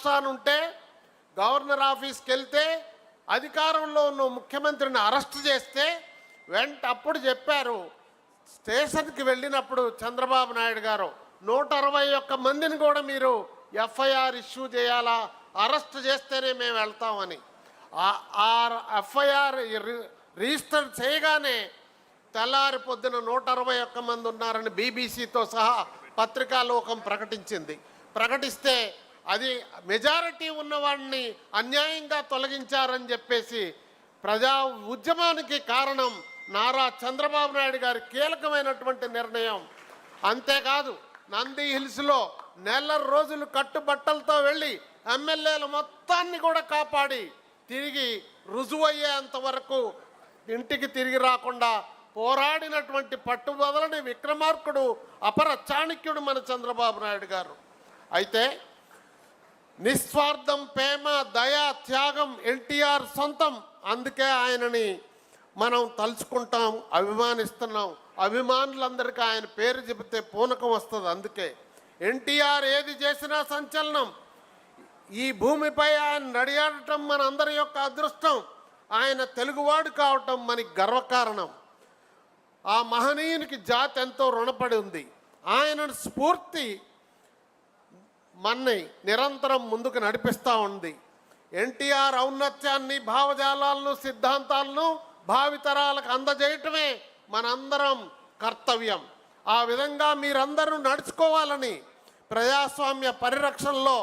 రాష్ట్రాన్ని ఉంటే గవర్నర్ ఆఫీస్కి వెళ్తే అధికారంలో ఉన్న ముఖ్యమంత్రిని అరెస్ట్ చేస్తే అప్పుడు చెప్పారు, స్టేషన్కి వెళ్ళినప్పుడు చంద్రబాబు నాయుడు గారు 161 మందిని కూడా మీరు ఎఫ్ఐఆర్ ఇష్యూ చేయాలా, అరెస్ట్ చేస్తేనే మేము వెళ్తామని. ఆ ఎఫ్ఐఆర్ రిజిస్టర్ చేయగానే తెల్లారి పొద్దున 161 మంది ఉన్నారని బీబీసీతో సహా పత్రికాలోకం ప్రకటిస్తే అది మెజారిటీ ఉన్నవాడిని అన్యాయంగా తొలగించారని చెప్పేసి ప్రజా ఉద్యమానికి కారణం నారా చంద్రబాబు నాయుడు గారి కీలకమైనటువంటి నిర్ణయం. అంతేకాదు నంది హిల్స్లో నెల రోజులు కట్టుబట్టలతో వెళ్ళి ఎమ్మెల్యేల మొత్తాన్ని కూడా కాపాడి తిరిగి రుజువయ్యేంత వరకు ఇంటికి తిరిగి రాకుండా పోరాడినటువంటి పట్టుబదలని విక్రమార్కుడు, అపర చాణక్యుడు మన చంద్రబాబు నాయుడు గారు. అయితే నిస్వార్థం, ప్రేమ, దయ, త్యాగం ఎన్టీఆర్ సొంతం. అందుకే ఆయనని మనం తలుచుకుంటాం, అభిమానిస్తున్నాం. అభిమానులందరికీ ఆయన పేరు చెబితే పూనకం వస్తుంది. అందుకే ఎన్టీఆర్ ఏది చేసినా సంచలనం. ఈ భూమిపై ఆయన నడియాడటం మన అందరి యొక్క అదృష్టం. ఆయన తెలుగువాడు కావటం మనకి గర్వకారణం. ఆ మహనీయునికి జాతి ఎంతో రుణపడి ఉంది. ఆయన స్ఫూర్తి మన్ని నిరంతరం ముందుకు నడిపిస్తూ ఉంది. ఎన్టీఆర్ ఔన్నత్యాన్ని, భావజాలాలను, సిద్ధాంతాలను భావితరాలకు అందజేయటమే మనందరం కర్తవ్యం. ఆ విధంగా మీరందరూ నడుచుకోవాలని ప్రజాస్వామ్య పరిరక్షణలో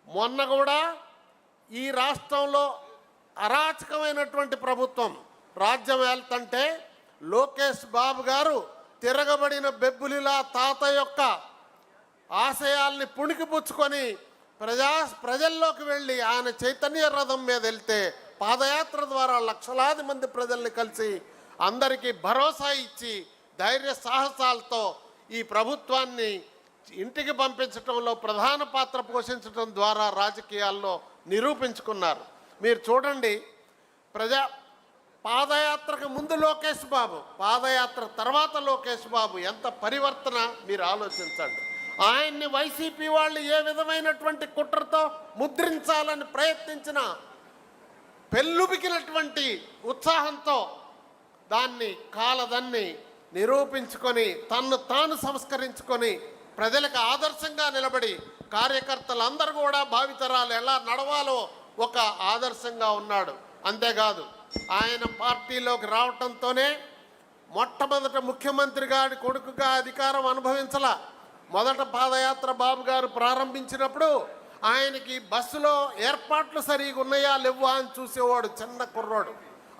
మొన్న కూడా ఈ రాష్ట్రంలో అరాచకమైనటువంటి ప్రభుత్వం రాజ్యం వెళ్తుంటే లోకేష్ బాబు గారు తిరగబడిన బెబ్బులిలా తాత యొక్క ఆశయాల్ని పుణికిపుచ్చుకొని ప్రజల్లోకి వెళ్ళి ఆయన చైతన్య రథం మీద వెళ్తే పాదయాత్ర ద్వారా లక్షలాది మంది ప్రజల్ని కలిసి అందరికీ భరోసా ఇచ్చి ధైర్య సాహసాలతో ఈ ప్రభుత్వాన్ని ఇంటికి పంపించడంలో ప్రధాన పాత్ర పోషించడం ద్వారా రాజకీయాల్లో నిరూపించుకున్నారు. మీరు చూడండి, పాదయాత్రకు ముందు లోకేష్ బాబు, పాదయాత్ర తర్వాత లోకేష్ బాబు, ఎంత పరివర్తన మీరు ఆలోచించండి. ఆయన్ని వైసీపీ వాళ్ళు ఏ విధమైనటువంటి కుట్రతో ముద్రించాలని ప్రయత్నించిన పెళ్ళుబికినటువంటి ఉత్సాహంతో దాన్ని కాలదన్ని నిరూపించుకొని తన్ను తాను సంస్కరించుకొని ప్రజలకు ఆదర్శంగా నిలబడి కార్యకర్తలందరూ కూడా భావితరాలు ఎలా నడవాలో ఒక ఆదర్శంగా ఉన్నాడు. అంతేకాదు ఆయన పార్టీలోకి రావటంతోనే మొట్టమొదట ముఖ్యమంత్రి గారి కొడుకుగా అధికారం అనుభవించాల. మొదట పాదయాత్ర బాబు గారు ప్రారంభించినప్పుడు ఆయనకి బస్సులో ఏర్పాట్లు సరిగా ఉన్నాయా లేవా అని చూసేవాడు చిన్న కుర్రోడు.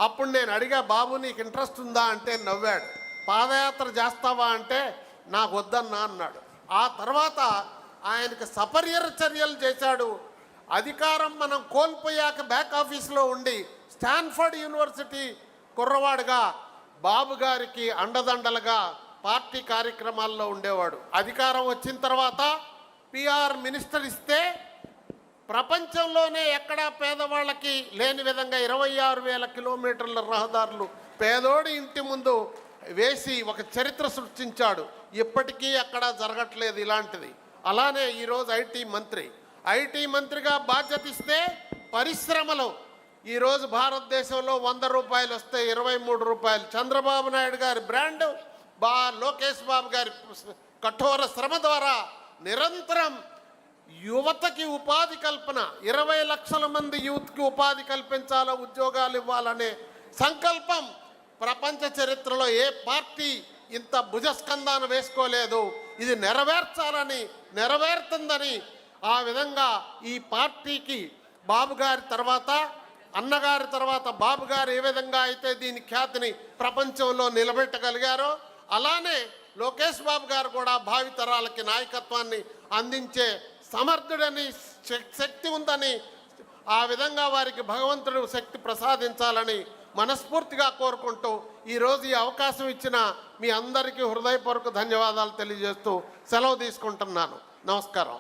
అప్పుడు నేను అడిగా, బాబు నీకు ఇంట్రెస్ట్ ఉందా అంటే నవ్వాడు. పాదయాత్ర చేస్తావా అంటే నాకు వద్దన్నా అన్నాడు. ఆ తర్వాత ఆయనకి సపర్యర చర్యలు చేశాడు. అధికారం మనం కోల్పోయాక బ్యాక్ ఆఫీస్లో ఉండి స్టాన్ఫర్డ్ యూనివర్సిటీ కుర్రవాడుగా బాబు గారికి అండదండలుగా పార్టీ కార్యక్రమాల్లో ఉండేవాడు. అధికారం వచ్చిన తర్వాత పిఆర్ మినిస్టర్ ఇస్తే ప్రపంచంలోనే ఎక్కడా పేదవాళ్ళకి లేని విధంగా 26,000 కిలోమీటర్ల రహదారులు పేదోడి ఇంటి ముందు వేసి ఒక చరిత్ర సృష్టించాడు. ఇప్పటికీ ఎక్కడా జరగట్లేదు ఇలాంటిది. అలానే ఈరోజు ఐటీ మంత్రిగా బాధ్యత ఇస్తే పరిశ్రమలు ఈరోజు భారతదేశంలో 100 రూపాయలు వస్తే 23 రూపాయలు. చంద్రబాబు నాయుడు గారి బ్రాండ్, లోకేష్ బాబు గారి కఠోర శ్రమ ద్వారా నిరంతరం యువతకి ఉపాధి కల్పన, 20 లక్షల మంది యూత్కి ఉపాధి కల్పించాలో, ఉద్యోగాలు ఇవ్వాలనే సంకల్పం ప్రపంచ చరిత్రలో ఏ పార్టీ ఇంత భుజస్కంధాన వేసుకోలేదు. ఇది నెరవేరుతుందని ఆ విధంగా ఈ పార్టీకి బాబు గారి తర్వాత, అన్నగారి తర్వాత బాబు గారు ఏ విధంగా అయితే దీని ఖ్యాతిని ప్రపంచంలో నిలబెట్టగలిగారో అలానే లోకేష్ బాబు గారు కూడా భావితరాలకి నాయకత్వాన్ని అందించే సమర్థుడని, శక్తి ఉందని, ఆ విధంగా వారికి భగవంతుడు శక్తి ప్రసాదించాలని మనస్ఫూర్తిగా కోరుకుంటూ ఈరోజు ఈ అవకాశం ఇచ్చిన మీ అందరికీ హృదయపూర్వక ధన్యవాదాలు తెలియజేస్తూ సెలవు తీసుకుంటున్నాను. నమస్కారం.